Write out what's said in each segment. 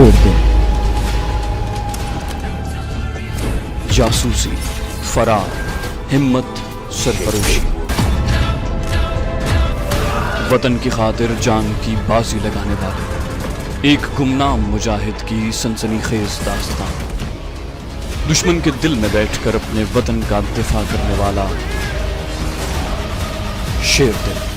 शेर दिल, जासूसी, फरार, हिम्मत, सरफरोशी, वतन की खातिर जान की बाजी लगाने वाले एक गुमनाम मुजाहिद की सनसनीखेज दास्तान। दुश्मन के दिल में बैठकर अपने वतन का दिफा करने वाला शेर दिल।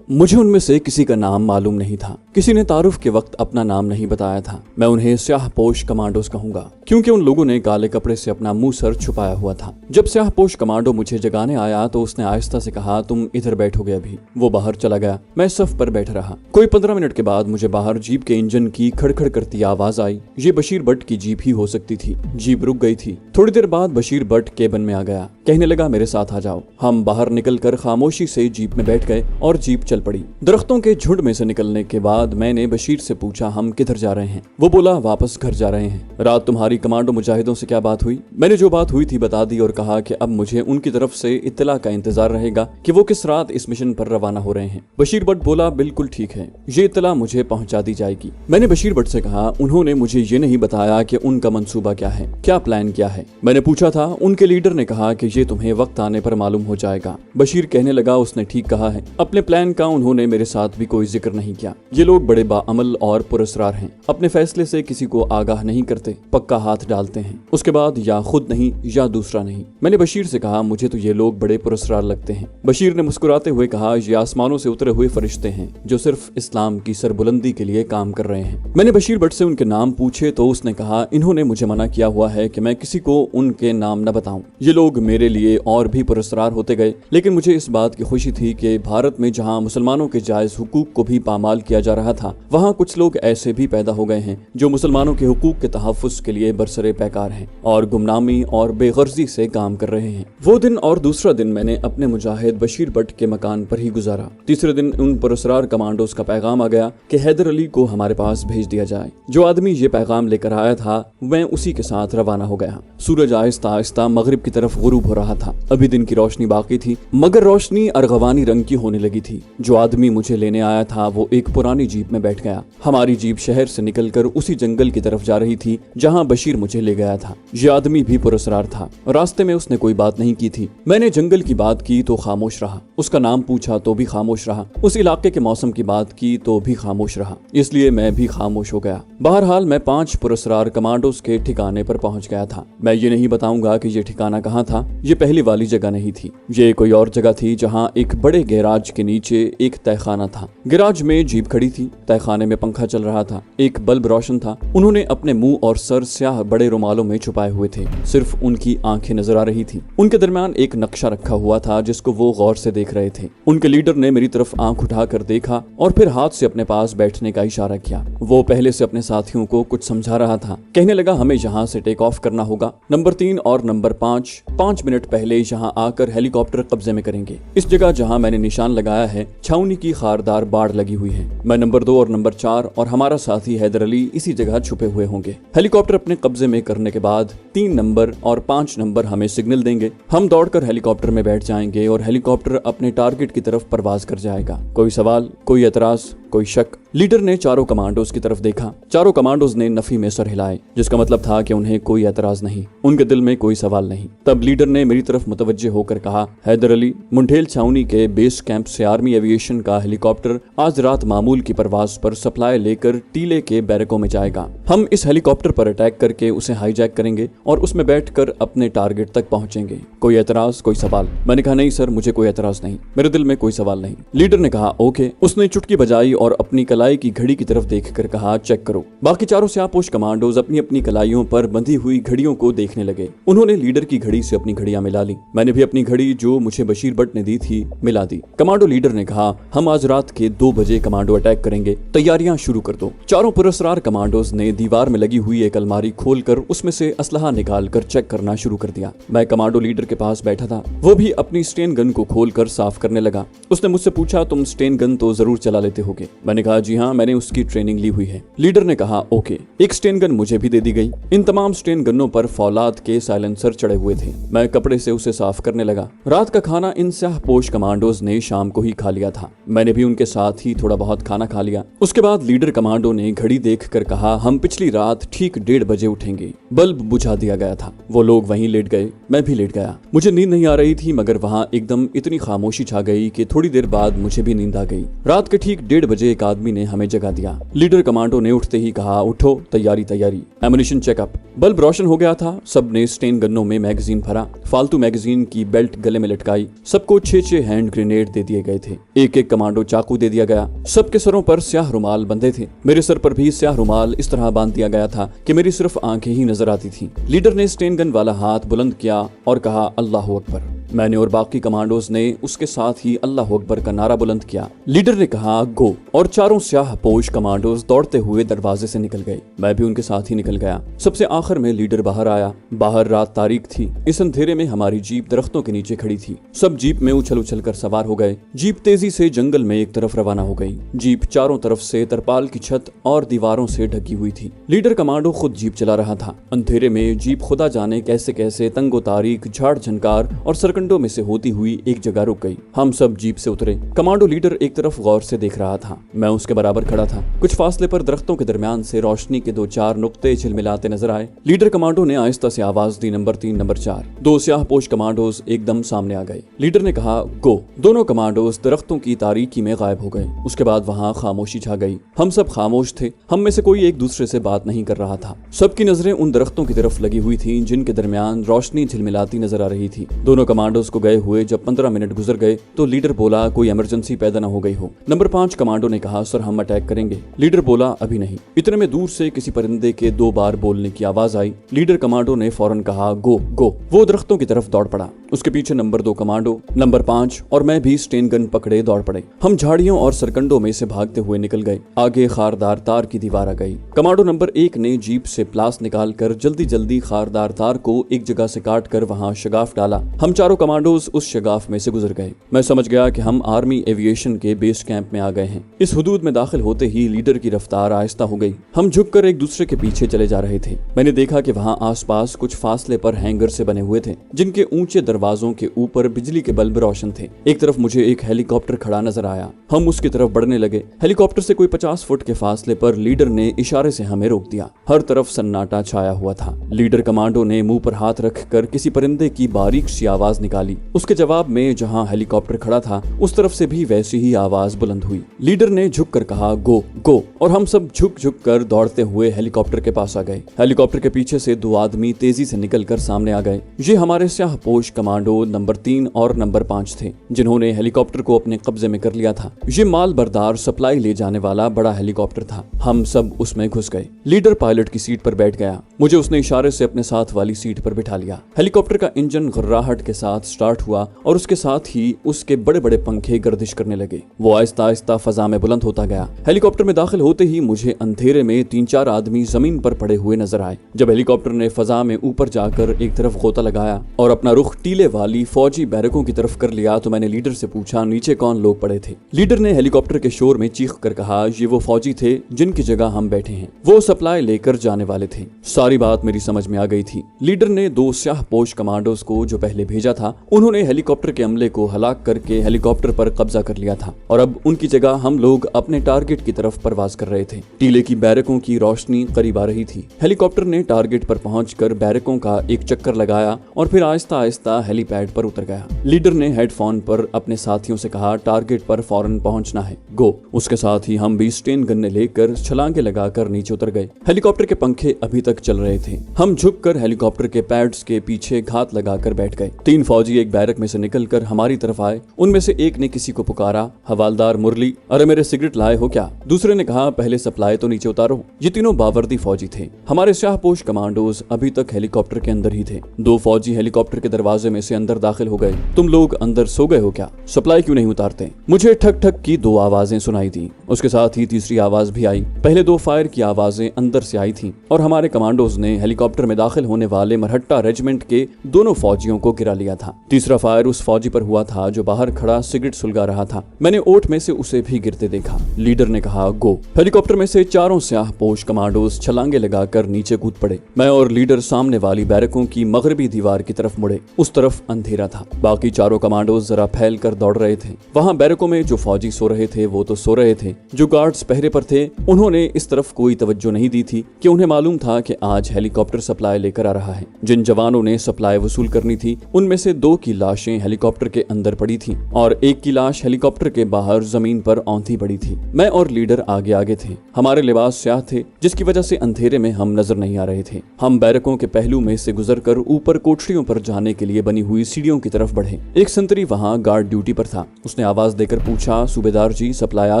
मुझे उनमें से किसी का नाम मालूम नहीं था। किसी ने तारुफ के वक्त अपना नाम नहीं बताया था। मैं उन्हें स्याहपोश कमांडोज कहूंगा, क्योंकि उन लोगों ने काले कपड़े से अपना मुंह सर छुपाया हुआ था। जब स्याहपोश कमांडो मुझे जगाने आया तो उसने आहिस्ता से कहा, तुम इधर बैठोगे अभी। वो बाहर चला गया। मैं सफ पर बैठा रहा। कोई 15 मिनट के बाद मुझे बाहर जीप के इंजन की खड़खड़ करती आवाज आई। ये बशीर भट्ट की जीप ही हो सकती थी। जीप रुक गई थी। थोड़ी देर बाद बशीर भट्ट केबिन में आ गया। कहने लगा, मेरे साथ आ जाओ। हम बाहर निकलकर खामोशी से जीप में बैठ गए और जीप चल पड़ी। दरख्तों के झुंड में से निकलने के बाद मैंने बशीर से पूछा, हम किधर जा रहे हैं? वो बोला, वापस घर जा रहे हैं। रात तुम्हारी कमांडो मुजाहिदों से क्या बात हुई? मैंने जो बात हुई थी बता दी और कहा कि अब मुझे उनकी तरफ से इत्तला का इंतजार रहेगा कि वो किस रात इस मिशन पर रवाना हो रहे हैं। बशीर भट्ट बोला, बिल्कुल ठीक है, ये इत्तला मुझे पहुंचा दी जाएगी। मैंने बशीर भट्ट से कहा, उन्होंने मुझे ये नहीं बताया कि उनका मंसूबा क्या है, क्या प्लान क्या है। मैंने पूछा था। उनके लीडर ने कहा कि ये तुम्हें वक्त आने पर मालूम हो जाएगा। बशीर कहने लगा, उसने ठीक कहा है। अपने प्लान का उन्होंने मेरे साथ भी कोई जिक्र नहीं किया। ये लोग बड़े बाअमल और पुरस्कार हैं। अपने फैसले से किसी को आगाह नहीं करते, पक्का हाथ डालते हैं। उसके बाद या खुद नहीं या दूसरा नहीं। मैंने बशीर से कहा, मुझे तो ये लोग बड़े पुरस्कार लगते हैं। बशीर ने मुस्कुराते हुए कहा, ये आसमानों से उतरे हुए फरिश्ते हैं जो सिर्फ इस्लाम की सरबुलंदी के लिए काम कर रहे हैं। मैंने बशीर भट्ट से उनके नाम पूछे तो उसने कहा, इन्होंने मुझे मना किया हुआ है कि मैं किसी को उनके नाम न बताऊं। ये लोग मेरे लिए और भी पुरस्कार होते गए, लेकिन मुझे इस बात की खुशी थी कि भारत में जहां मुसलमानों के जायज हुकूक को भी पामाल किया जा रहा था, वहां कुछ लोग ऐसे भी पैदा हो गए हैं जो मुसलमानों के हुकूक के तहफ्फुज़ के लिए बरसरे पैकार हैं और गुमनामी और बेगर्जी से काम कर रहे हैं। वो दिन और दूसरा दिन मैंने अपने मुजाहिद बशीर भट्ट के मकान पर ही गुजारा। तीसरे दिन उन पुरस्कार कमांडोज का पैगाम आ गया कि हैदर अली को हमारे पास भेज दिया जाए। जो आदमी ये पैगाम लेकर आया था मैं उसी के साथ रवाना हो गया। सूरज आहिस्ता आहिस्ता मगरिब की तरफ गुरूब हो रहा था। अभी दिन की रोशनी बाकी थी, मगर रोशनी अर्गवानी रंग की होने लगी थी। जो आदमी मुझे लेने आया था वो एक पुरानी जीप में बैठ गया। हमारी जीप शहर से निकलकर उसी जंगल की तरफ जा रही थी जहां बशीर मुझे ले गया था। ये आदमी भी पुरस्कार था। रास्ते में उसने कोई बात नहीं की थी। मैंने जंगल की बात की तो खामोश रहा। उसका नाम पूछा तो भी खामोश रहा। उस इलाके के मौसम की बात की तो भी खामोश रहा। इसलिए मैं भी खामोश हो गया। बहरहाल मैं 5 पुरस्कार कमांडोज के ठिकाने पर पहुंच गया था। मैं ये नहीं बताऊंगा कि ये ठिकाना कहाँ था। ये पहली वाली जगह नहीं थी। ये कोई और जगह थी जहाँ एक बड़े गैराज के नीचे एक तहखाना था। गैराज में जीप खड़ी थी। तहखाने में पंखा चल रहा था। एक बल्ब रोशन था। उन्होंने अपने मुंह और सर स्याह बड़े रुमालों में छुपाए हुए थे। सिर्फ उनकी आंखें नजर आ रही थी। उनके दरमियान एक नक्शा रखा हुआ था जिसको वो गौर से देख रहे थे। उनके लीडर ने मेरी तरफ आंख उठाकर देखा और फिर हाथ से अपने पास बैठने का इशारा किया। वो पहले से अपने साथियों को कुछ समझा रहा था। कहने लगा, हमें यहाँ से टेक ऑफ करना होगा। नंबर 3 और नंबर 5 मिनट पहले यहाँ आकर हेलीकॉप्टर कब्जे में करेंगे। इस जगह जहाँ मैंने निशान लगाया है छावनी की खारदार बाड़ लगी हुई है। मैं नंबर 2 और नंबर 4 और हमारा साथी हैदर अली इसी जगह छुपे हुए होंगे। हेलीकॉप्टर अपने कब्जे में करने के बाद 3 नंबर और 5 नंबर हमें सिग्नल देंगे। हम दौड़कर हेलीकॉप्टर में बैठ जाएंगे और हेलीकॉप्टर अपने टारगेट की तरफ परवाज कर जाएगा। कोई सवाल, कोई एतराज, कोई शक? लीडर ने चारों कमांडोज की तरफ देखा। चारों कमांडोज ने नफी में सर हिलाए, जिसका मतलब था कि उन्हें कोई एतराज नहीं, उनके दिल में कोई सवाल नहीं। तब लीडर ने मेरी तरफ मुतवज्जे होकर कहा, हैदर अली, मुंडेल छावनी के बेस कैंप से आर्मी एविएशन का हेलीकॉप्टर आज रात मामूल की परवाज पर सप्लाई लेकर टीले के बैरकों में जाएगा। हम इस हेलीकॉप्टर पर अटैक करके उसे हाईजैक करेंगे और उसमें बैठकर अपने टारगेट तक पहुंचेंगे। कोई एतराज, कोई सवाल? मैंने कहा, नहीं सर, मुझे कोई एतराज नहीं, मेरे दिल में कोई सवाल नहीं। लीडर ने कहा, ओके। उसने चुटकी बजाई और अपनी कलाई की घड़ी की तरफ देखकर कहा, चेक करो। बाकी चारों स्याहपोश कमांडोज अपनी अपनी कलाइयों पर बंधी हुई घड़ियों को देखने लगे। उन्होंने लीडर की घड़ी से अपनी घड़ियां मिला ली। मैंने भी अपनी घड़ी जो मुझे बशीर भट्ट ने दी थी मिला दी। कमांडो लीडर ने कहा, हम आज रात के 2 बजे कमांडो अटैक करेंगे, तैयारियां शुरू कर दो। चारों पुरस्कार कमांडोज ने दीवार में लगी हुई एक अलमारी खोलकर उसमें से असलहा निकालकर चेक करना शुरू कर दिया। मैं कमांडो लीडर के पास बैठा था। वो भी अपनी स्टेन गन को खोलकर साफ करने लगा। उसने मुझसे पूछा, तुम स्टेन गन तो जरूर चला लेते होगे? मैंने कहा, जी जी हाँ, मैंने उसकी ट्रेनिंग ली हुई है। लीडर ने कहा ओके। एक स्टेन गन मुझे भी दे दी गई। इन तमाम स्टेन गनों पर फौलाद के साइलेंसर चढ़े हुए थे। मैं कपड़े से उसे साफ करने लगा। रात का खाना इन स्याहपोश कमांडोज ने शाम को ही खा लिया था। मैंने भी उनके साथ ही थोड़ा बहुत खाना खा लिया। उसके बाद लीडर कमांडो ने घड़ी देख कर कहा, हम पिछली रात ठीक 1:30 बजे उठेंगे। बल्ब बुझा दिया गया था। वो लोग वहीं लेट गए, मैं भी लेट गया। मुझे नींद नहीं आ रही थी, मगर वहाँ एकदम इतनी खामोशी छा गई कि थोड़ी देर बाद मुझे भी नींद आ गई। रात के ठीक 1:30 बजे एक आदमी ने हमें जगा दिया। लीडर कमांडो ने उठते ही कहा, उठो, तैयारी तैयारी, एमुनिशन चेकअप। बल्ब रोशन हो गया था। सब ने स्टेन गन्नों में मैगजीन भरा, फालतू मैगजीन की बेल्ट गले में लटकाई। सबको 6-6 हैंड ग्रेनेड दे दिए गए थे। एक एक कमांडो चाकू दे दिया गया। सबके सरों पर स्याह रुमाल बंधे थे। मेरे सर पर भी स्याह रुमाल इस तरह बांध दिया गया था कि मेरी सिर्फ आंखें ही नजर आती थी। लीडर ने स्टेन गन वाला हाथ बुलंद किया और कहा, अल्लाह अकबर। मैंने और बाकी कमांडोज ने उसके साथ ही अल्लाह अकबर का नारा बुलंद किया। लीडर ने कहा गो, और चारों स्याहपोश कमांडोज दौड़ते हुए दरवाजे से निकल गए। मैं भी उनके साथ ही निकल गया। सबसे आखिर में लीडर बाहर आया। बाहर रात तारीख थी। इस अंधेरे में हमारी जीप दरख्तों के नीचे खड़ी थी। सब जीप में उछल उछल कर सवार हो गए। जीप तेजी से जंगल में एक तरफ रवाना हो गई। जीप चारों तरफ से तरपाल की छत और दीवारों से ढकी हुई थी। लीडर कमांडो खुद जीप चला रहा था। अंधेरे में जीप खुदा जाने कैसे कैसे तंगो तारीख, झाड़ झनकार और सरकंडों में से होती हुई एक जगह रुक गई। हम सब जीप से उतरे। कमांडो लीडर एक तरफ गौर से देख रहा था। मैं उसके बराबर खड़ा था। कुछ फासले पर दरख्तों के दरमियान से रोशनी के 2-4 नुक्ते झिलमिलाते नजर आए। लीडर कमांडो ने आहिस्ता से आवाज दी, नंबर 3, नंबर 4। 2 स्याहपोश कमांडोज एकदम सामने आ गए। लीडर ने कहा गो। दोनों कमांडोज दरख्तों की तारीकी में गायब हो गए। उसके बाद वहाँ खामोशी छा गई। हम सब खामोश थे। हम में से कोई एक दूसरे से बात नहीं कर रहा था। सबकी नजरें उन दरख्तों की तरफ लगी हुई थी जिनके दरमियान रोशनी झिलमिलाती नजर आ रही थी। दोनों कमांडोज को गए हुए जब 15 मिनट गुजर गए तो लीडर बोला, कोई इमरजेंसी पैदा न हो गई हो। नंबर 5 कमांडो ने कहा, सर हम अटैक करेंगे। लीडर बोला, अभी नहीं। इतने में दूर से किसी परिंदे के 2 बार बोलने की आवाज आई। लीडर कमांडो ने फौरन कहा, गो गो। वो दरख्तों की तरफ दौड़ पड़ा। उसके पीछे नंबर 2 कमांडो, नंबर 5 और मैं भी स्टेन गन पकड़े दौड़ पड़े। हम झाड़ियों और सरकंडों में से भागते हुए निकल गए। आगे खारदार तार की दीवार आ गई। कमांडो नंबर 1 ने जीप से प्लास निकाल कर जल्दी जल्दी खारदार तार को एक जगह से काट कर वहाँ शगाफ डाला। हम चारों कमांडोज उस शगाफ में से गुजर गए। मैं समझ गया कि हम आर्मी एविएशन के बेस कैंप में आ गए हैं। इस हुदूद में दाखिल होते ही लीडर की रफ्तार आहिस्ता हो गई। हम झुककर एक दूसरे के पीछे चले जा रहे थे। मैंने देखा कि वहाँ आसपास कुछ फासले पर हैंगर से बने हुए थे जिनके ऊंचे दरवाजों के ऊपर बिजली के बल्ब रोशन थे। एक तरफ मुझे एक हेलीकॉप्टर खड़ा नजर आया। हम उसकी तरफ बढ़ने लगे। हेलीकॉप्टर से कोई 50 फुट के फासले पर लीडर ने इशारे से हमें रोक दिया। हर तरफ सन्नाटा छाया हुआ था। लीडर कमांडो ने मुंह पर हाथ रखकर किसी परिंदे की बारीक सी आवाज निकाली। उसके जवाब में जहां हेलीकॉप्टर खड़ा था उस तरफ से भी वैसी ही आवाज बुलंद हुई। लीडर ने झुककर कहा, गो गो, और हम सब झुक झुक कर दौड़ते हुए हेलीकॉप्टर के पास आ गए। हेलीकॉप्टर के पीछे से 2 आदमी तेजी से निकलकर सामने आ गए। ये हमारे स्याहपोश कमांडो नंबर 3 और नंबर 5 थे जिन्होंने हेलीकॉप्टर को अपने कब्जे में कर लिया था। ये माल बरदार सप्लाई ले जाने वाला बड़ा हेलीकॉप्टर था। हम सब उसमें घुस गए। लीडर पायलट की सीट पर बैठ गया। मुझे उसने इशारे से अपने साथ वाली सीट पर बिठा लिया। हेलीकॉप्टर का इंजन घर्राहट के साथ स्टार्ट हुआ और उसके साथ ही उसके बड़े बड़े पंखे गर्दिश करने लगे। वो आहिस्ता आहिस्ता फजा में बुलंद होता गया। हेलीकॉप्टर में दाखिल होते ही मुझे अंधेरे में 3-4 आदमी जमीन पर पड़े हुए नजर आए। जब हेलीकॉप्टर ने फजा में ऊपर जाकर एक तरफ गोता लगाया और अपना रुख टीले वाली फौजी बैरकों की तरफ कर लिया तो मैंने लीडर से पूछा, नीचे कौन लोग पड़े थे। लीडर ने हेलीकॉप्टर के शोर में चीख कर कहा, ये वो फौजी थे जिनकी जगह हम बैठे हैं। वो सप्लाई लेकर जाने वाले थे। सारी बात मेरी समझ में आ गई थी। लीडर ने 2 स्याहपोश कमांडोज को जो पहले भेजा था उन्होंने हेलीकॉप्टर के अमले को हलाक करके हेलीकॉप्टर पर कब्जा कर लिया था और अब उनकी जगह हम लोग अपने टारगेट की तरफ परवाज कर रहे थे। टीले की बैरकों की रोशनी करीब आ रही थी। हेलीकॉप्टर ने टारगेट पर पहुंचकर बैरकों का एक चक्कर लगाया और फिर आहिस्ता आहिस्ता हेलीपैड पर उतर गया। लीडर ने हेडफोन पर अपने साथियों से कहा, टारगेट पर फौरन पहुंचना है, गो। उसके साथ ही हम भी स्टेन गन्ने लेकर छलांगे लगाकर नीचे उतर गए। हेलीकॉप्टर के पंखे अभी तक चल रहे थे। हम झुककर हेलीकॉप्टर के पैड्स के पीछे घात लगाकर बैठ गए। 3 फौजी एक बैरक में से निकलकर हमारी तरफ आए। उनमें से एक ने किसी को पुकारा, हवालदार मुरली, अरे मेरे सिगरेट लाए हो क्या? दूसरे ने कहा, पहले सप्लाई तो नीचे उतारो। ये तीनों बावर्दी फौजी थे। हमारे स्याहपोश कमांडोज अभी तक हेलीकॉप्टर के अंदर ही थे। 2 फौजी हेलीकॉप्टर के दरवाजे में से अंदर दाखिल हो गए। तुम लोग अंदर सो गए हो क्या? सप्लाई क्यों नहीं उतारते? मुझे ठक ठक की 2 आवाजें सुनाई दी। उसके साथ ही तीसरी आवाज भी आई। पहले 2 फायर की आवाजें अंदर से आई थी और हमारे कमांडोज ने हेलीकॉप्टर में दाखिल होने वाले मरहट्टा रेजिमेंट के दोनों फौजियों को गिरा लिया था। था। तीसरा फायर उस फौजी पर हुआ था जो बाहर खड़ा सिगरेट सुलगा रहा था। मैंने ओट में से उसे भी गिरते देखा। लीडर ने कहा गो। हेलीकॉप्टर में से चारों स्याहपोश कमांडोज छलांगे लगाकर नीचे कूद पड़े। मैं और लीडर सामने वाली बैरकों की मगरबी दीवार की तरफ मुड़े। उस तरफ अंधेरा था। बाकी चारों कमांडोज जरा फैल कर दौड़ रहे थे। वहाँ बैरकों में जो फौजी सो रहे थे वो तो सो रहे थे, जो गार्ड्स पहरे पर थे उन्होंने इस तरफ कोई तवज्जो नहीं दी थी कि उन्हें मालूम था कि आज हेलीकॉप्टर सप्लाई लेकर आ रहा है। जिन जवानों ने सप्लाई वसूल करनी थी उनमें से 2 की लाशें हेलीकॉप्टर के अंदर पड़ी थी और 1 की लाश हेलीकॉप्टर के बाहर जमीन पर औंधी पड़ी थी। मैं और लीडर आगे आगे थे। हमारे लिबास स्याह थे जिसकी वजह से अंधेरे में हम नजर नहीं आ रहे थे। हम बैरकों के पहलू में से गुजरकर ऊपर कोठरियों पर जाने के लिए बनी हुई सीढ़ियों की तरफ बढ़े। एक संतरी वहाँ गार्ड ड्यूटी पर था। उसने आवाज देकर पूछा, सूबेदार जी सप्लाई आ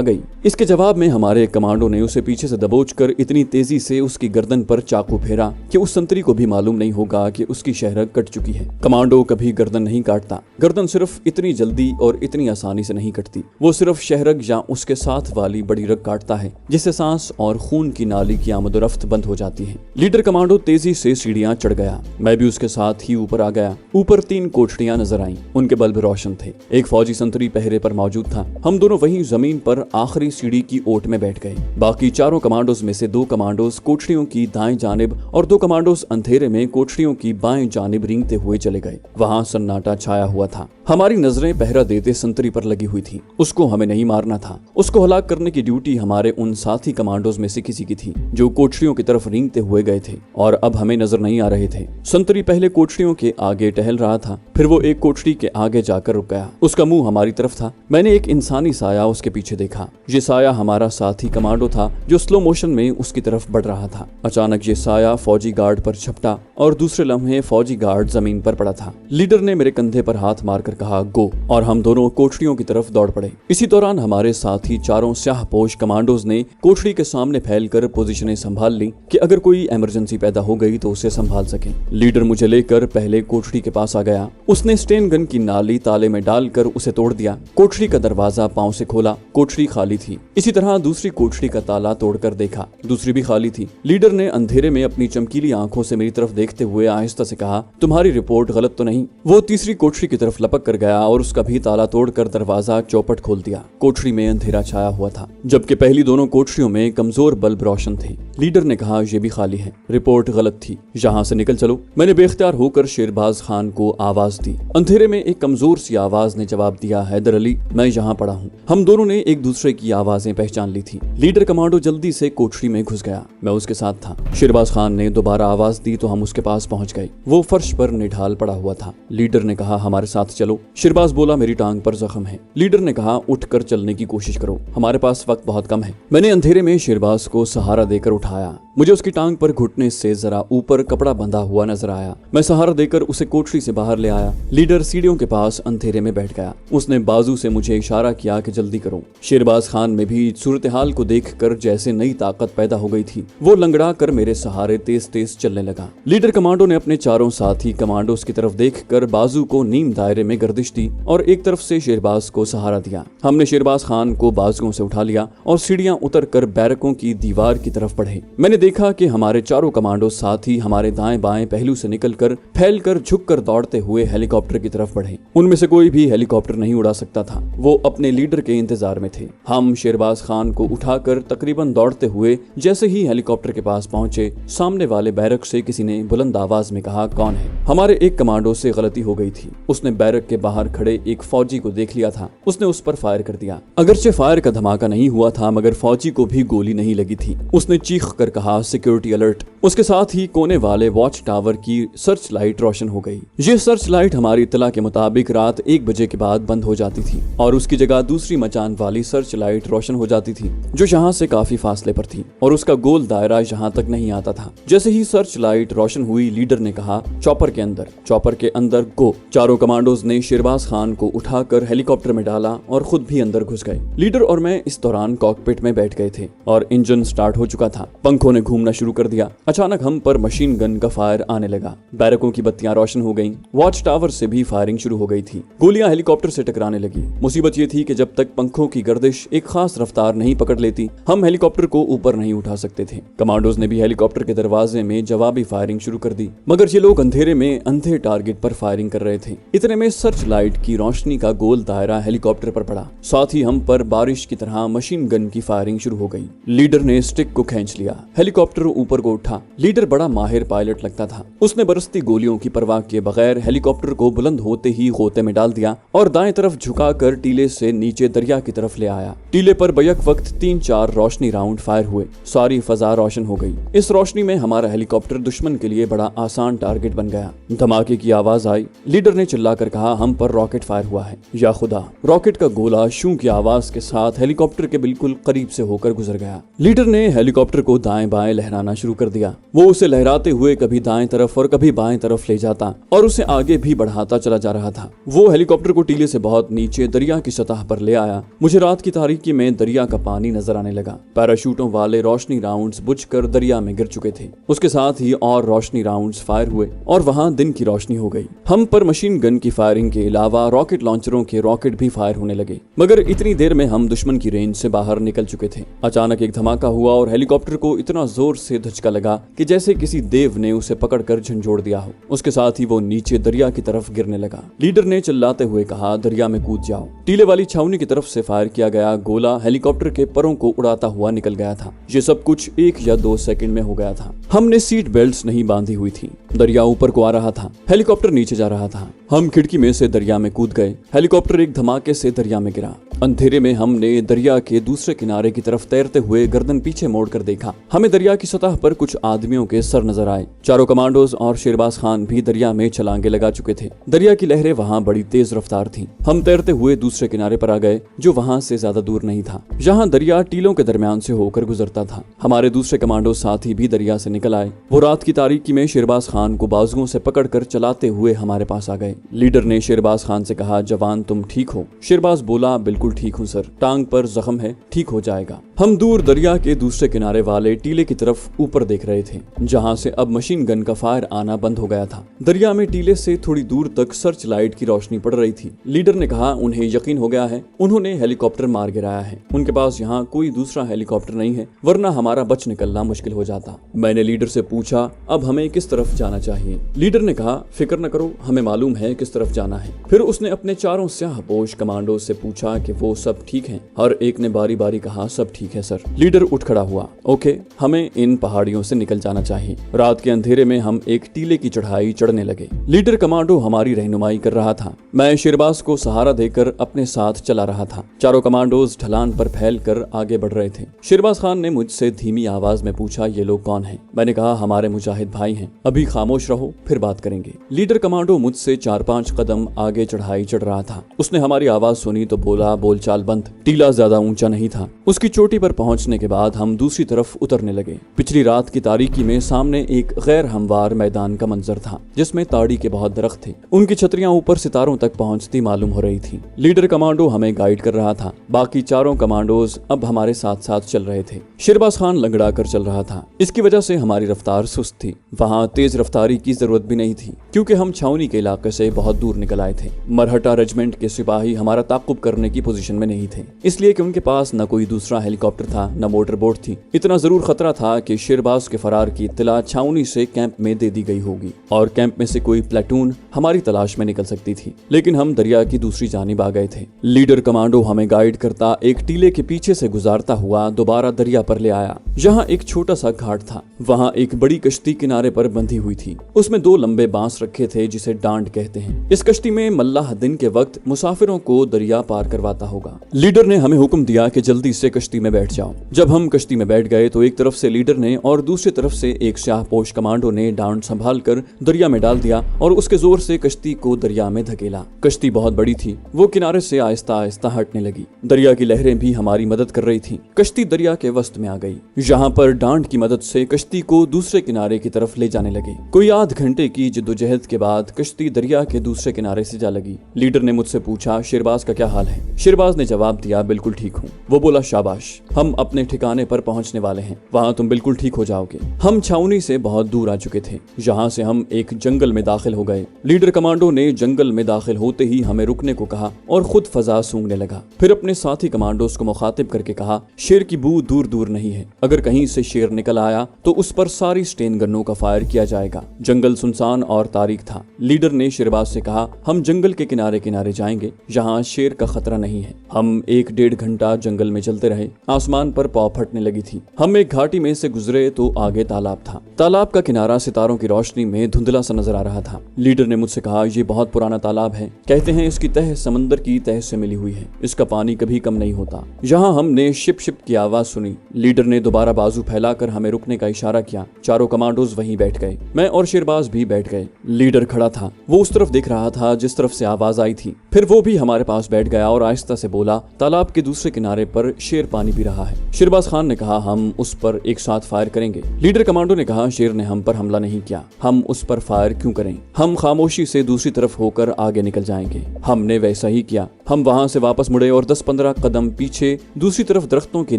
गई। इसके जवाब में हमारे कमांडो ने उसे पीछे से दबोचकर इतनी तेजी से उसकी गर्दन पर चाकू फेरा कि उस संतरी को भी मालूम नहीं होगा कि उसकी शहरग कट चुकी है। कमांडो कभी गर्दन नहीं काटता। गर्दन सिर्फ इतनी जल्दी और इतनी आसानी से नहीं कटती। वो सिर्फ शहरग या उसके साथ वाली बड़ी रग काटता है जिससे सांस और खून की नाली की आमदोरफ्त बंद हो जाती है। लीडर कमांडो तेजी से सीढ़ियां चढ़ गया। मैं भी उसके साथ ही ऊपर आ गया। ऊपर 3 कोठरियां नजर आईं। उनके बल्ब रोशन थे। एक फौजी संतरी पहरे पर मौजूद था। हम दोनों वहीं जमीन पर आखिरी सीढ़ी की ओट में बैठ गए। बाकी चारों कमांडोज में से 2 कमांडोज कोठरियों की दाएं जानिब और 2 कमांडोज अंधेरे में कोठरियों की बाएं जानिब रेंगते हुए चले गए। वहां सन्नाटा छाया हुआ था। हमारी नजरें पहरा देते संतरी पर लगी हुई थी। उसको हमें नहीं मारना था। उसको हलाक करने की ड्यूटी हमारे उन साथी कमांडोज में से किसी की थी जो कोठरियों की तरफ रेंगते हुए गए थे और अब हमें नजर नहीं आ रहे थे। संतरी पहले कोठरियों के आगे टहल रहा था, फिर वो एक कोठरी के आगे जाकर रुक गया। उसका मुंह हमारी तरफ था। मैंने एक इंसानी साया उसके पीछे देखा। ये साया हमारा साथी कमांडो था जो स्लो मोशन में उसकी तरफ बढ़ रहा था। अचानक ये साया फौजी गार्ड पर झपटा और दूसरे लम्हे फौजी गार्ड जमीन पर पड़ा था। लीडर ने मेरे कंधे पर हाथ मारकर कहा गो और हम दोनों कोठरियों की तरफ दौड़ पड़े। इसी दौरान हमारे साथी चारों स्याहपोश कमांडोज ने कोठरी के सामने फैलकर पोजीशनें संभाल ली कि अगर कोई इमरजेंसी पैदा हो गई तो उसे संभाल सके। लीडर मुझे लेकर पहले कोठरी के पास आ गया। उसने स्टेन गन की नाली ताले में डालकर उसे तोड़ दिया। कोठरी का दरवाजा पांव से खोला। कोठरी खाली थी। इसी तरह दूसरी कोठरी का ताला तोड़कर देखा। दूसरी भी खाली थी। लीडर ने अंधेरे में अपनी चमकीली आंखों से मेरी तरफ देखते हुए आहिस्ता से कहा, तुम्हारी रिपोर्ट गलत तो नहीं? वो तीसरी कोठरी की तरफ लपक कर गया और उसका भी ताला तोड़कर दरवाजा चौपट खोल दिया। कोठरी में अंधेरा छाया हुआ था जबकि पहली दोनों कोठरियों में कमजोर बल्ब रोशन थे। लीडर ने कहा, ये भी खाली है। रिपोर्ट गलत थी। यहाँ से निकल चलो। मैंने बेख्तियार होकर शेरबाज खान को आवाज दी। अंधेरे में एक कमजोर सी आवाज ने जवाब दिया, हैदर अली, मैं यहाँ पड़ा हूँ। हम दोनों ने एक दूसरे की आवाजें पहचान ली थी। लीडर कमांडो जल्दी से कोठरी में घुस गया। मैं उसके साथ था। शेरबाज खान ने दोबारा आवाज दी तो हम उसके पास पहुंच गए। वो फर्श पर निढाल पड़ा हुआ था। लीडर ने कहा, हमारे साथ चलो। शेरबाज बोला, मेरी टांग पर जख्म है। लीडर ने कहा, उठकर चलने की कोशिश करो, हमारे पास वक्त बहुत कम है। मैंने अंधेरे में शेरबाज को सहारा देकर उठाया। मुझे उसकी टांग पर घुटने से जरा ऊपर कपड़ा बंधा हुआ नजर आया। मैं सहारा देकर उसे कोठरी से बाहर ले आया। लीडर सीढ़ियों के पास अंधेरे में बैठ गया। उसने बाजू से मुझे इशारा किया कि जल्दी करो। शेरबाज खान में भी सूरत हाल को देखकर जैसे नई ताकत पैदा हो गई थी। वो लंगड़ा कर मेरे सहारे तेज तेज चलने लगा। लीडर कमांडो ने अपने चारों साथी कमांडोज की तरफ देखकर बाजू को नीम दायरे में गर्दिश दी और एक तरफ से शेरबाज को सहारा दिया। हमने शेरबाज खान को बाजुओं से उठा लिया और सीढ़ियां उतर कर बैरकों की दीवार की तरफ बढ़े। मैंने देखा कि हमारे चारों कमांडो साथी हमारे दाएं बाएं पहलू से निकलकर फैलकर झुककर दौड़ते हुए हेलीकॉप्टर की तरफ बढ़े। उनमें से कोई भी हेलीकॉप्टर नहीं उड़ा सकता था। वो अपने लीडर के इंतजार में थे। हम शेरबाज खान को उठाकर तकरीबन दौड़ते हुए जैसे ही हेलीकॉप्टर के पास पहुंचे, सामने वाले बैरक से किसी ने बुलंद आवाज में कहा, कौन है? हमारे एक कमांडो से गलती हो गई थी। उसने बैरक के बाहर खड़े एक फौजी को देख लिया था। उसने उस पर फायर कर दिया। अगरचे फायर का धमाका नहीं हुआ था मगर फौजी को भी गोली नहीं लगी थी। उसने चीख कर कहा, सिक्योरिटी अलर्ट। उसके साथ ही कोने वाले वॉच टावर की सर्च लाइट रोशन हो गई। ये सर्च लाइट हमारी इत्तला के मुताबिक रात 1 बजे के बाद बंद हो जाती थी और उसकी जगह दूसरी मचान वाली सर्च लाइट रोशन हो जाती थी जो यहाँ से काफी फासले पर थी और उसका गोल दायरा यहाँ तक नहीं आता था। जैसे ही सर्च लाइट रोशन हुई, लीडर ने कहा, चॉपर के अंदर। चॉपर के अंदर गो। चारों कमांडोज ने शेरबाज खान को उठाकर हेलीकॉप्टर में डाला और खुद भी अंदर घुस गए। लीडर और मैं इस दौरान कॉकपिट में बैठ गए थे और इंजन स्टार्ट हो चुका था। पंखों ने घूमना शुरू कर दिया। अचानक हम पर मशीन गन का फायर आने लगा। बैरकों की बत्तियां रोशन हो गईं। वॉच टावर से भी फायरिंग शुरू हो गई थी। गोलियां हेलीकॉप्टर से टकराने लगी। मुसीबत ये थी कि जब तक पंखों की गर्दिश एक खास रफ्तार नहीं पकड़ लेती, हम हेलीकॉप्टर को ऊपर नहीं उठा सकते थे। कमांडोज ने भी हेलीकॉप्टर के दरवाजे में जवाबी फायरिंग शुरू कर दी, मगर ये लोग अंधेरे में अंधे टारगेट पर फायरिंग कर रहे थे। इतने में सर्च लाइट की रोशनी का गोल दायरा हेलीकॉप्टर पर पड़ा। साथ ही हम पर बारिश की तरह मशीन गन की फायरिंग शुरू हो गई। लीडर ने स्टिक को खींच लिया। हेलीकॉप्टर ऊपर को उठा। लीडर बड़ा माहिर पायलट लगता था। उसने बरसती गोलियों की परवाह किए बगैर हेलीकॉप्टर को बुलंद होते ही गोते में डाल दिया और दाएं तरफ झुकाकर टीले से नीचे दरिया की तरफ ले आया। टीले पर बैक वक्त 3-4 रोशनी राउंड फायर हुए। सारी फजा रोशन हो गई। इस रोशनी में हमारा हेलीकॉप्टर दुश्मन के लिए बड़ा आसान टारगेट बन गया। धमाके की आवाज आई। लीडर ने चिल्लाकर कहा, हम पर रॉकेट फायर हुआ है। या खुदा! रॉकेट का गोला शू की आवाज के साथ हेलीकॉप्टर के बिल्कुल करीब से होकर गुजर गया। लीडर ने हेलीकॉप्टर को दाएं बाएं लहराना शुरू कर दिया। वो उसे लहराते हुए कभी दाएं तरफ और कभी बाएं तरफ ले जाता और उसे आगे भी बढ़ाता चला जा रहा था। वो हेलीकॉप्टर को टीले से बहुत नीचे दरिया की सतह पर ले आया। मुझे रात की तारीकी में दरिया का पानी नजर आने लगा। पैराशूटों वाले रोशनी राउंड्स बुझकर दरिया में गिर चुके थे। उसके साथ ही और रोशनी राउंड्स फायर हुए और वहां दिन की रोशनी हो गई। हम पर मशीन गन की फायरिंग के अलावा रॉकेट लॉन्चरों के रॉकेट भी फायर होने लगे, मगर इतनी देर में हम दुश्मन की रेंज से बाहर निकल चुके थे। अचानक एक धमाका हुआ और हेलीकॉप्टर को इतना जोर से धचका लगा कि जैसे किसी देव ने उसे पकड़कर झंझोड़ दिया हो। उसके साथ ही वो नीचे दरिया की तरफ गिरने लगा। लीडर ने चिल्लाते हुए कहा, दरिया में कूद जाओ। टीले वाली छावनी की तरफ से फायर किया गया गोला हेलीकॉप्टर के परों को उड़ाता हुआ निकल गया था। ये सब कुछ 1 या 2 सेकंड में हो गया था। हमने सीट बेल्ट्स नहीं बांधी हुई थी। दरिया ऊपर को आ रहा था। हेलीकॉप्टर नीचे जा रहा था। हम खिड़की में से दरिया में कूद गए। हेलीकॉप्टर एक धमाके से दरिया में गिरा। अंधेरे में हमने दरिया के दूसरे किनारे की तरफ तैरते हुए गर्दन पीछे मोड़कर देखा। हमें दरिया की सतह पर कुछ आदमियों के सर नजर आए। चारों कमांडोज और शेरबाज खान भी दरिया में छलांगे लगा चुके थे। दरिया की लहरें वहां बड़ी तेज रफ्तार थीं। हम तैरते हुए दूसरे किनारे पर आ गए, जो वहां से ज्यादा दूर नहीं था। जहां दरिया टीलों के दरमियान से होकर गुजरता था। हमारे दूसरे कमांडो साथी भी दरिया से निकल आए। वो रात की तारीकी में शेरबाज खान को बाजुओं से पकड़कर चलाते हुए हमारे पास आ गए। लीडर ने शेरबाज खान से कहा, जवान तुम ठीक हो? शेरबाज बोला, बिल्कुल ठीक हूँ सर, टांग पर जख्म है, ठीक हो जाएगा। हम दूर दरिया के दूसरे किनारे वाले टीले की तरफ ऊपर देख रहे थे, जहां से अब मशीन गन का फायर आना बंद हो गया था। दरिया में टीले से थोड़ी दूर तक सर्च लाइट की रोशनी पड़ रही थी। लीडर ने कहा, उन्हें यकीन हो गया है, उन्होंने हेलीकॉप्टर मार गिराया है। उनके पास यहाँ कोई दूसरा हेलीकॉप्टर नहीं है, वरना हमारा बच निकलना मुश्किल हो जाता। मैंने लीडर से पूछा, अब हमें किस तरफ जाना चाहिए? लीडर ने कहा, फिक्र न करो, हमें मालूम है किस तरफ जाना है। फिर उसने अपने चारों स्याहपोश कमांडो से पूछा कि वो सब ठीक हैं। हर एक ने बारी बारी कहा, सब ठीक है सर। लीडर उठ खड़ा हुआ, ओके, हमें इन पहाड़ियों से निकल जाना चाहिए। रात के अंधेरे में हम एक टीले की चढ़ाई चढ़ने लगे। लीडर कमांडो हमारी रहनुमाई कर रहा था। मैं शेरबाज को सहारा देकर अपने साथ चला रहा था। चारों कमांडोज ढलान पर फैल कर आगे बढ़ रहे थे। शेरबाज खान ने मुझसे धीमी आवाज में पूछा, ये लोग कौन हैं? मैंने कहा, हमारे मुजाहिद भाई हैं, अभी खामोश रहो, फिर बात करेंगे। लीडर कमांडो मुझसे 4-5 कदम आगे चढ़ाई चढ़ रहा था। उसने हमारी आवाज सुनी तो बोला, बोलचाल बंद। टीला ज्यादा ऊंचा नहीं था। उसकी चोटी पर पहुंचने के बाद हम दूसरी तरफ उतरने लगे। पिछली रात की तारीकी में सामने एक गैर हमवार मैदान का मंजर था, जिसमें ताड़ी के बहुत दरख्त थे। उनकी छतरियां ऊपर सितारों तक पहुंचती मालूम हो रही थी। लीडर कमांडो हमें गाइड कर रहा था। बाकी चारों कमांडोज अब हमारे साथ साथ चल रहे थे। शेरबाज खान लंगड़ा कर चल रहा था। इसकी वजह से हमारी रफ्तार सुस्त थी। वहाँ तेज रफ्तारी की जरूरत भी नहीं थी, क्योंकि हम छावनी के इलाके से बहुत दूर निकल आए थे। मरहटा रेजिमेंट के सिपाही हमारा ताक़ुब करने की पोजीशन में नहीं थे, इसलिए कि उनके पास न कोई दूसरा हेलीकॉप्टर था, न मोटर बोट थी। इतना जरूर खतरा था कि शेरबाज के फरार की इत्तला छावनी से कैंप में दे दी गई होगी और कैंप में से कोई प्लेटून हमारी तलाश में निकल सकती थी। लेकिन हम दरिया की दूसरी जानिब आ गए थे। लीडर कमांडो हमें गाइड करता एक टीले के पीछे से गुजारता हुआ दोबारा दरिया पर ले आया, जहाँ एक छोटा सा घाट था। वहाँ एक बड़ी कश्ती किनारे पर बंधी हुई थी। उसमें 2 लंबे बांस रखे थे, जिसे डांड कहते हैं। इस कश्ती में मल्लाह दिन के वक्त मुसाफिरों को दरिया पार करवाता होगा। लीडर ने हमें हुक्म दिया कि जल्दी से कश्ती में बैठ जाओ। जब हम कश्ती में बैठ गए तो एक तरफ से लीडर ने और दूसरी तरफ से एक स्याहपोश कमांडो ने डांड संभाल कर दरिया में डाल दिया और उसके जोर से कश्ती को दरिया में धकेला। कश्ती बहुत बड़ी थी, वो किनारे से आहिस्ता आहिस्ता हटने लगी। दरिया की लहरें भी हमारी मदद कर रही थी। कश्ती दरिया के वस्त में आ गई, जहाँ पर डांड की मदद से कश्ती को दूसरे किनारे की तरफ ले जाने लगे। कोई आध घंटे की जद्दोजहद के बाद कश्ती दरिया के दूसरे किनारे से जा लगी। लीडर ने मुझसे पूछा, शेरबाज का क्या हाल है? शेरबाज ने जवाब दिया, बिल्कुल ठीक हूँ। वो बोला, शाबाश, हम अपने ठिकाने पर पहुंचने वाले हैं, वहाँ तुम बिल्कुल ठीक हो जाओगे। हम छावनी से बहुत दूर आ चुके थे। यहाँ से हम एक जंगल में दाखिल हो गए। लीडर कमांडो ने जंगल में दाखिल होते ही हमें रुकने को कहा और खुद फजा सूंघने लगा। फिर अपने साथी कमांडोज को मुखातिब करके कहा, शेर की बू दूर दूर नहीं है, अगर कहीं से शेर निकल आया तो उस पर सारी स्टेन गन्नों का फायर किया जाएगा। जंगल सुनसान और तारीख था। लीडर ने शेरबाज से कहा, हम जंगल के किनारे किनारे जाएंगे, जहाँ शेर का खतरा नहीं है। हम 1-1.5 घंटा जंगल में चलते रहे। आसमान पर पौ फटने लगी थी। हम एक घाटी में से गुजरे तो आगे तालाब था। तालाब का किनारा सितारों की रोशनी में धुंधला सा नजर आ रहा था। लीडर ने मुझसे कहा, ये बहुत पुराना तालाब है, कहते हैं इसकी तह समंदर की तह से मिली हुई है, इसका पानी कभी कम नहीं होता। यहाँ हमने शिप शिप की आवाज सुनी। लीडर ने दोबारा बाजू फैलाकर हमें रुकने का इशारा किया। चारों कमांडोज वहीं बैठ गए। मैं और शेरबाज भी बैठ गए। लीडर खड़ा था। वो उस तरफ देख रहा था जिस तरफ से आवाज आई थी। फिर वो भी हमारे पास बैठ गया और आहिस्ता से बोला, तालाब के दूसरे किनारे पर शेर पानी पी रहा है। शेरबाज खान ने कहा, हम उस पर एक साथ फायर करेंगे। लीडर कमांडो ने कहा, शेर ने हम पर हमला नहीं किया, हम उस पर फायर क्यों करें? हम खामोशी से दूसरी तरफ होकर आगे निकल जाएंगे। हमने वैसा ही किया। हम वहां से वापस मुड़े और 10-15 कदम पीछे दूसरी तरफ दरख्तों के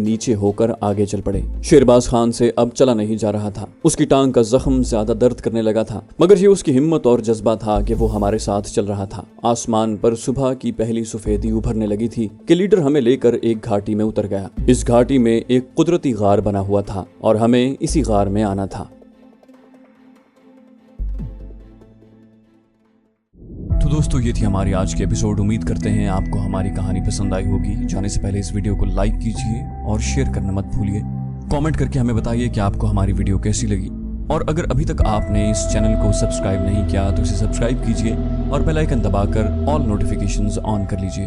नीचे होकर आगे चल पड़े। शेरबाज खान से अब चला नहीं जा रहा था। उसकी टांग का जख्म ज्यादा दर्द करने लगा था, मगर ये उसकी हिम्मत और जज्बा था कि वो हमारे साथ चल रहा था। आसमान पर सुबह की पहली सफेदी उभरने लगी थी कि लीडर हमें लेकर एक घाटी में उतर गया। इस घाटी में एक कुदरती गार बना हुआ था और हमें इसी गार में आना था। तो दोस्तों, ये थी हमारी आज की एपिसोड। उम्मीद करते हैं आपको हमारी कहानी पसंद आई होगी। जाने से पहले इस वीडियो को लाइक कीजिए और शेयर करना मत भूलिए। कमेंट करके हमें बताइए कि आपको हमारी वीडियो कैसी लगी। और अगर अभी तक आपने इस चैनल को सब्सक्राइब नहीं किया तो इसे सब्सक्राइब कीजिए और बेल आइकन दबाकर ऑल नोटिफिकेशंस ऑन कर लीजिए।